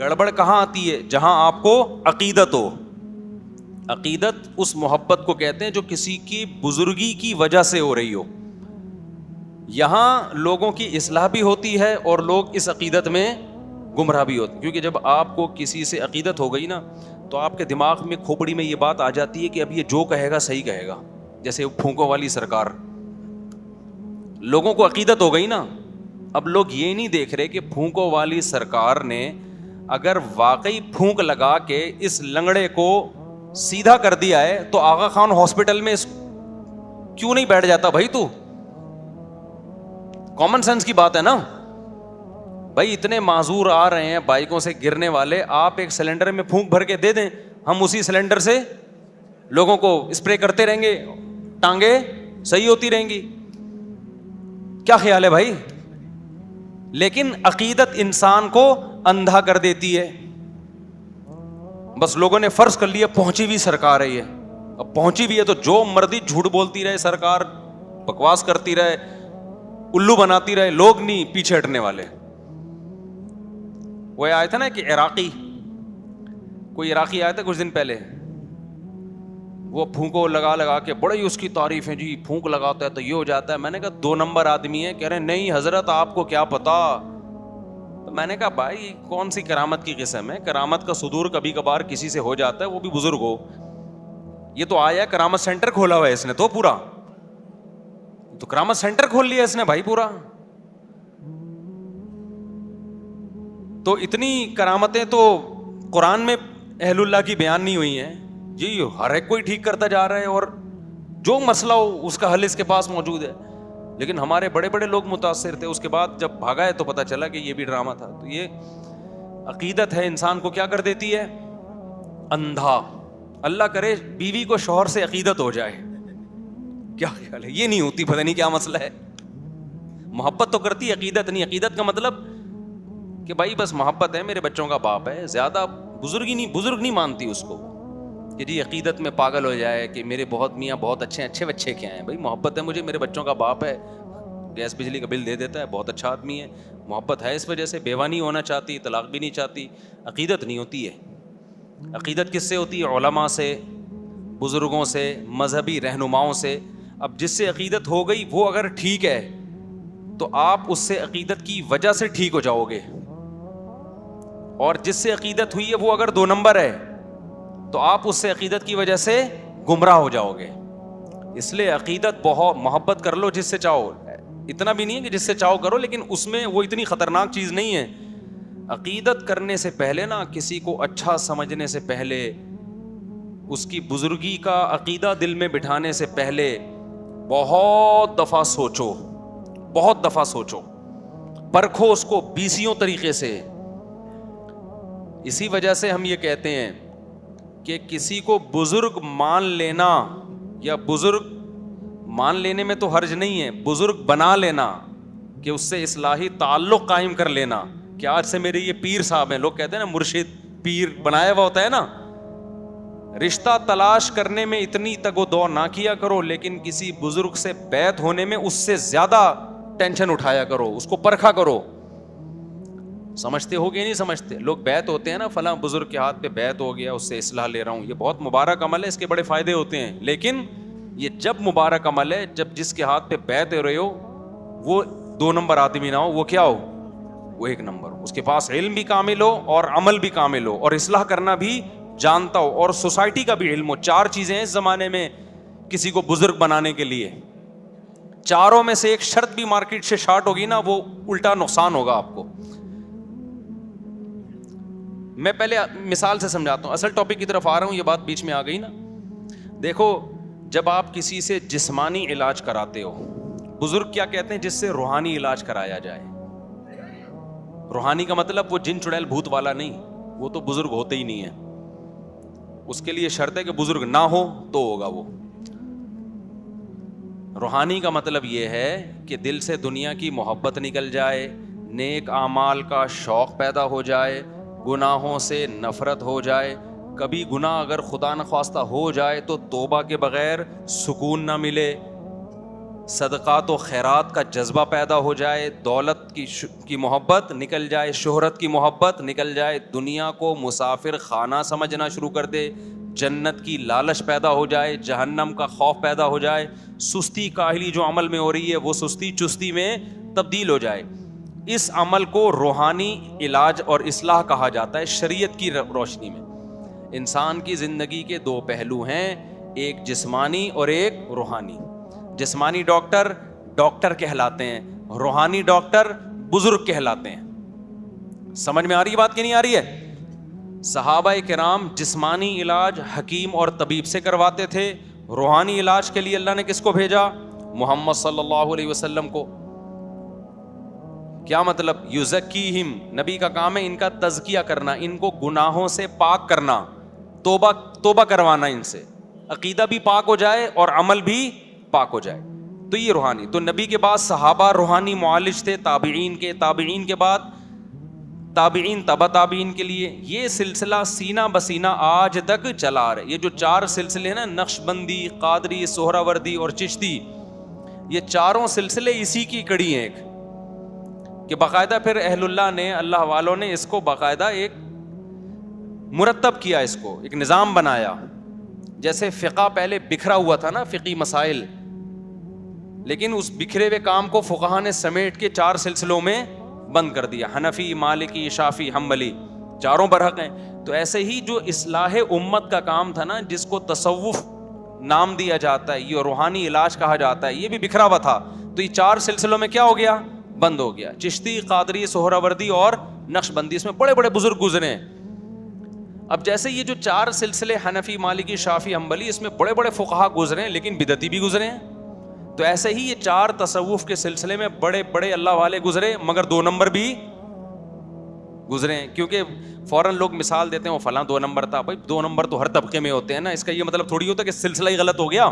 گڑبڑ کہاں آتی ہے؟ جہاں آپ کو عقیدت ہو. عقیدت اس محبت کو کہتے ہیں جو کسی کی بزرگی کی وجہ سے ہو رہی ہو. یہاں لوگوں کی اصلاح بھی ہوتی ہے اور لوگ اس عقیدت میں گمراہ بھی ہوتے ہیں. کیونکہ جب آپ کو کسی سے عقیدت ہو گئی نا تو آپ کے دماغ میں کھوپڑی میں یہ بات آ جاتی ہے کہ اب یہ جو کہے گا صحیح کہے گا. جیسے پھونکوں والی سرکار, لوگوں کو عقیدت ہو گئی نا, اب لوگ یہ نہیں دیکھ رہے کہ پھونکوں والی سرکار نے اگر واقعی پھونک لگا کے اس لنگڑے کو سیدھا کر دیا ہے تو آغا خان ہاسپٹل میں کیوں نہیں بیٹھ جاتا بھائی؟ تو کامن سینس کی بات ہے نا بھائی. اتنے معذور آ رہے ہیں بائکوں سے گرنے والے, آپ ایک سلنڈر میں پھونک بھر کے دے دیں, ہم اسی سلنڈر سے لوگوں کو اسپرے کرتے رہیں گے, ٹانگیں صحیح ہوتی رہیں گی. کیا خیال ہے بھائی؟ لیکن عقیدت انسان کو اندھا کر دیتی ہے. بس لوگوں نے فرض کر لیا پہنچی ہوئی سرکار ہے یہ, اب پہنچی ہوئی ہے تو جو مردی جھوٹ بولتی رہے سرکار, بکواس کرتی رہے, الو بناتی رہے, لوگ نہیں پیچھے ہٹنے والے. وہ آیا تھا نا کہ کوئی عراقی آیا تھا کچھ دن پہلے, وہ پھونکو لگا لگا کے بڑے ہی اس کی تعریف ہے, جی پھونک لگاتا ہے تو یہ ہو جاتا ہے. میں نے کہا 2 نمبر آدمی ہے. کہہ رہے نہیں حضرت آپ کو کیا پتا. تو میں نے کہا بھائی کون سی کرامت کی قسم ہے؟ کرامت کا صدور کبھی کبھار کسی سے ہو جاتا ہے, وہ بھی بزرگ ہو. یہ تو آیا کرامت سینٹر کھولا ہوا ہے اس نے تو پورا, تو کرامت سینٹر کھول لیا اس نے بھائی پورا. تو اتنی کرامتیں تو قرآن میں اہل اللہ کی بیان نہیں ہوئی ہیں جی. ہر ایک کوئی ٹھیک کرتا جا رہا ہے اور جو مسئلہ ہو اس کا حل اس کے پاس موجود ہے. لیکن ہمارے بڑے بڑے لوگ متاثر تھے, اس کے بعد جب بھاگا ہے تو پتا چلا کہ یہ بھی ڈرامہ تھا. تو یہ عقیدت ہے انسان کو کیا کر دیتی ہے؟ اندھا. اللہ کرے بیوی کو شوہر سے عقیدت ہو جائے, کیا خیال ہے؟ یہ نہیں ہوتی, پتہ نہیں کیا مسئلہ ہے. محبت تو کرتی, عقیدت نہیں. عقیدت کا مطلب کہ بھائی بس محبت ہے, میرے بچوں کا باپ ہے, زیادہ بزرگ نہیں مانتی اس کو کہ جی عقیدت میں پاگل ہو جائے کہ میرے بہت میاں بہت اچھے بچے کیا ہیں. بھائی محبت ہے مجھے, میرے بچوں کا باپ ہے, گیس بجلی کا بل دے دیتا ہے, بہت اچھا آدمی ہے. محبت ہے اس وجہ سے, بیوہ نہیں ہونا چاہتی, طلاق بھی نہیں چاہتی. عقیدت نہیں ہوتی ہے. عقیدت کس سے ہوتی ہے؟ علماء سے, بزرگوں سے, مذہبی رہنماؤں سے. اب جس سے عقیدت ہو گئی وہ اگر ٹھیک ہے تو آپ اس سے عقیدت کی وجہ سے ٹھیک ہو جاؤ گے, اور جس سے عقیدت ہوئی ہے وہ اگر 2 نمبر ہے تو آپ اس سے عقیدت کی وجہ سے گمراہ ہو جاؤ گے. اس لیے عقیدت بہت محبت کر لو جس سے چاہو, اتنا بھی نہیں ہے کہ جس سے چاہو کرو, لیکن اس میں وہ اتنی خطرناک چیز نہیں ہے. عقیدت کرنے سے پہلے نا, کسی کو اچھا سمجھنے سے پہلے, اس کی بزرگی کا عقیدہ دل میں بٹھانے سے پہلے بہت دفعہ سوچو, پرکھو اس کو 20 طریقے سے. اسی وجہ سے ہم یہ کہتے ہیں کہ کسی کو بزرگ مان لینا, یا بزرگ مان لینے میں تو حرج نہیں ہے, بزرگ بنا لینا کہ اس سے اصلاحی تعلق قائم کر لینا. کہ آج سے میرے یہ پیر صاحب ہیں, لوگ کہتے ہیں نا مرشد پیر بنایا ہوا ہوتا ہے نا. رشتہ تلاش کرنے میں اتنی تگ و دو نہ کیا کرو, لیکن کسی بزرگ سے بیعت ہونے میں اس سے زیادہ ٹینشن اٹھایا کرو, اس کو پرکھا کرو. سمجھتے ہو کہ نہیں سمجھتے؟ لوگ بیعت ہوتے ہیں نا, فلاں بزرگ کے ہاتھ پہ بیعت ہو گیا, اس سے اصلاح لے رہا ہوں, یہ بہت مبارک عمل ہے, اس کے بڑے فائدے ہوتے ہیں. لیکن یہ جب مبارک عمل ہے جب جس کے ہاتھ پہ بیعت ہو رہے ہو وہ 2 نمبر آدمی نہ ہو, وہ کیا ہو؟ وہ 1 نمبر ہو. اس کے پاس علم بھی کامل ہو اور عمل بھی کامل ہو اور اصلاح کرنا بھی جانتا ہو اور سوسائٹی کا بھی علم ہو. 4 چیزیں ہیں اس زمانے میں کسی کو بزرگ بنانے کے لیے. 4 میں سے ایک شرط بھی مارکیٹ سے شارٹ ہوگی نا, وہ الٹا نقصان ہوگا آپ کو. میں پہلے مثال سے سمجھاتا ہوں, اصل ٹاپک کی طرف آ رہا ہوں, یہ بات بیچ میں آ گئی نا. دیکھو جب آپ کسی سے جسمانی علاج کراتے ہو, بزرگ کیا کہتے ہیں؟ جس سے روحانی علاج کرایا جائے. روحانی کا مطلب وہ جن چڑیل بھوت والا نہیں, وہ تو بزرگ ہوتے ہی نہیں ہے. اس کے لیے شرط ہے کہ بزرگ نہ ہو تو ہوگا وہ. روحانی کا مطلب یہ ہے کہ دل سے دنیا کی محبت نکل جائے, نیک اعمال کا شوق پیدا ہو جائے, گناہوں سے نفرت ہو جائے. کبھی گناہ اگر خدا نخواستہ ہو جائے تو توبہ کے بغیر سکون نہ ملے, صدقات و خیرات کا جذبہ پیدا ہو جائے, دولت کی محبت نکل جائے, شہرت کی محبت نکل جائے, دنیا کو مسافر خانہ سمجھنا شروع کر دے, جنت کی لالچ پیدا ہو جائے, جہنم کا خوف پیدا ہو جائے, سستی کاہلی جو عمل میں ہو رہی ہے وہ سستی چستی میں تبدیل ہو جائے. اس عمل کو روحانی علاج اور اصلاح کہا جاتا ہے شریعت کی روشنی میں. انسان کی زندگی کے دو پہلو ہیں, ایک جسمانی اور ایک روحانی. جسمانی ڈاکٹر ڈاکٹر کہلاتے ہیں, روحانی ڈاکٹر بزرگ کہلاتے ہیں. سمجھ میں آ رہی بات کہ نہیں آ رہی ہے؟ صحابہ کرام جسمانی علاج حکیم اور طبیب سے کرواتے تھے, روحانی علاج کے لیے اللہ نے کس کو بھیجا؟ محمد صلی اللہ علیہ وسلم کو. کیا مطلب؟ یزکیہم, نبی کا کام ہے ان کا تزکیہ کرنا, ان کو گناہوں سے پاک کرنا, توبہ کروانا, ان سے عقیدہ بھی پاک ہو جائے اور عمل بھی پاک ہو جائے. تو یہ روحانی. تو نبی کے بعد صحابہ روحانی معالج تھے, تابعین کے بعد تابعین تبع تابعین کے لیے. یہ سلسلہ سینہ بسینہ آج تک چلا آ رہا ہے. یہ جو 4 سلسلے ہیں نا, نقش بندی, قادری, سہراوردی اور چشتی, یہ چاروں سلسلے اسی کی کڑی ہیں. ایک کہ باقاعدہ پھر اہل اللہ نے, اللہ والوں نے اس کو باقاعدہ ایک مرتب کیا, اس کو ایک نظام بنایا. جیسے فقہ پہلے بکھرا ہوا تھا نا, فقی مسائل, لیکن اس بکھرے ہوئے کام کو فقہا نے سمیٹ کے 4 سلسلوں میں بند کر دیا. حنفی, مالکی, شافعی, حنبلی, چاروں برحق ہیں. تو ایسے ہی جو اصلاح امت کا کام تھا نا, جس کو تصوف نام دیا جاتا ہے, یہ روحانی علاج کہا جاتا ہے, یہ بھی بکھرا ہوا تھا. تو یہ 4 سلسلوں میں کیا ہو گیا؟ بند ہو گیا. چشتی, قادری, سہراوردی اور نقش بندی, اس میں بڑے بڑے بزرگ گزرے ہیں. اب جیسے یہ جو 4 سلسلے حنفی, مالکی, شافعی, حنبلی, اس میں بڑے بڑے فقہا گزرے ہیں لیکن بدعتی بھی گزرے ہیں. تو ایسے ہی یہ 4 تصوف کے سلسلے میں بڑے بڑے اللہ والے گزرے, مگر 2 نمبر بھی گزرے ہیں. کیونکہ فوراً لوگ مثال دیتے ہیں, وہ فلاں 2 نمبر تھا. بھائی 2 نمبر تو ہر طبقے میں ہوتے ہیں نا, اس کا یہ مطلب تھوڑی ہوتا کہ سلسلہ ہی غلط ہو گیا.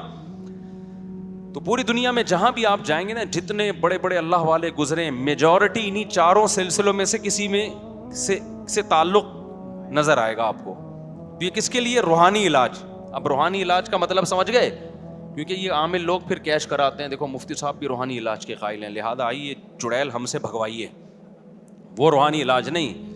تو پوری دنیا میں جہاں بھی آپ جائیں گے نا, جتنے بڑے بڑے اللہ والے گزرے ہیں, میجورٹی انہی 4 سلسلوں میں سے کسی میں سے تعلق نظر آئے گا آپ کو. تو یہ کس کے لیے؟ روحانی علاج. اب روحانی علاج کا مطلب سمجھ گئے؟ کیونکہ یہ عامل لوگ پھر کیش کراتے ہیں, دیکھو مفتی صاحب بھی روحانی علاج کے قائل ہیں, لہذا آئیے چڑیل ہم سے بھگوائیے. وہ روحانی علاج نہیں.